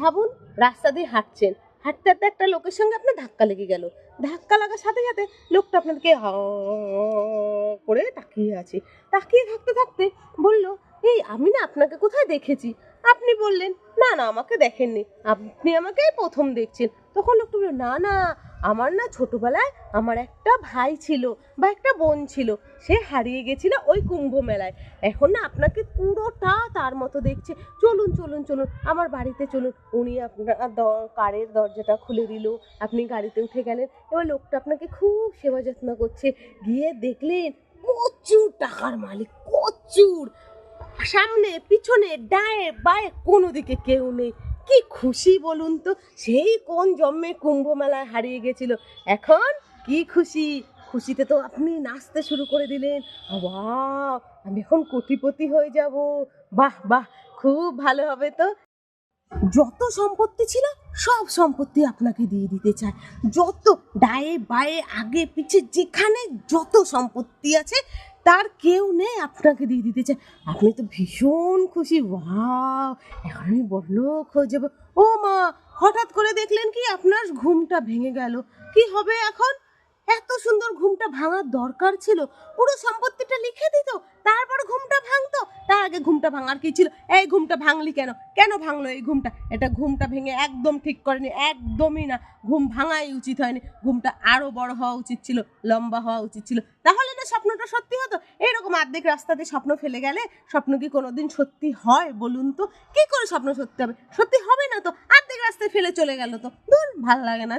ভাবুন রাস্তা দিয়ে হাঁটছেন, হাঁটতে হাঁটতে একটা লোকের সঙ্গে আপনার ধাক্কা লেগে গেল। ধাক্কা লাগার সাথে সাথে লোকটা আপনাদেরকে করে তাকিয়ে আছে। তাকিয়ে থাকতে থাকতে বলল, এই আমি না আপনাকে কোথায় দেখেছি। আপনি বললেন, না না আমাকে দেখেননি, আপনি আমাকে প্রথম দেখছেন। তখন লোকটা বলল, না না আমার না ছোটবেলায় আমার একটা ভাই ছিল বা একটা বোন ছিল, সে হারিয়ে গেছিল ওই কুম্ভ মেলায়। এখন না আপনাকে পুরোটা তার মতো দেখছে, চলুন চলুন চলুন আমার বাড়িতে চলুন। উনি আপনার কারের দরজাটা খুলে দিল, আপনি গাড়িতে উঠে গেলেন। এবার লোকটা আপনাকে খুব সেবা যত্ন করছে। গিয়ে দেখলেন প্রচুর টাকার মালিক, প্রচুর। সামনে পিছনে ডায়ে বায়ে কোনো দিকে কেউ নেই। কি খুশি বলুন তো, সেই কোন জন্মে কুম্ভ মেলায় হারিয়ে গেছিল, এখন কি খুশি। খুশিতে তো আপনি নাচতে শুরু করে দিলেন, বাহ আমি এখন কোটিপতি হয়ে যাব, বাহ বাহ খুব ভালো হবে তো। যত সম্পত্তি ছিল সব সম্পত্তি আপনাকে দিয়ে দিতে চায়, যত ডায়ে বায়ে আগে পিছে যেখানে যত সম্পত্তি আছে তার কেউ নেই, আপনাকে দিয়ে দিতে চায়। আপনি তো ভীষণ খুশি, ওয়াও এখন আমি বড়লোক হয়ে যাবো। ও মা, হঠাৎ করে দেখলেন কি আপনার ঘুমটা ভেঙে গেল। কি হবে এখন? এত সুন্দর ঘুমটা ভাঙার দরকার ছিল, পুরো সম্পত্তিটা লিখে দিত তারপর ঘুমটা ভাঙতো। তার আগে ঘুমটা ভাঙার কি ছিল? এই ঘুমটা ভাঙলি কেন? কেন ভাঙলো এই ঘুমটা? এটা ঘুমটা ভেঙে একদম ঠিক করেনি, একদমই না, ঘুম ভাঙাই উচিত হয়নি। ঘুমটা আরো বড় হওয়া উচিত ছিল, লম্বা হওয়া উচিত ছিল, তাহলে না স্বপ্নটা সত্যি হতো। এরকম অর্ধেক রাস্তাতে স্বপ্ন ফেলে গেলে স্বপ্ন কি কোনোদিন সত্যি হয় বলুন তো? কি করে স্বপ্ন সত্যি হবে? সত্যি হবে না তো, অর্ধেক রাস্তায় ফেলে চলে গেল তো, দূর ভাল লাগে না।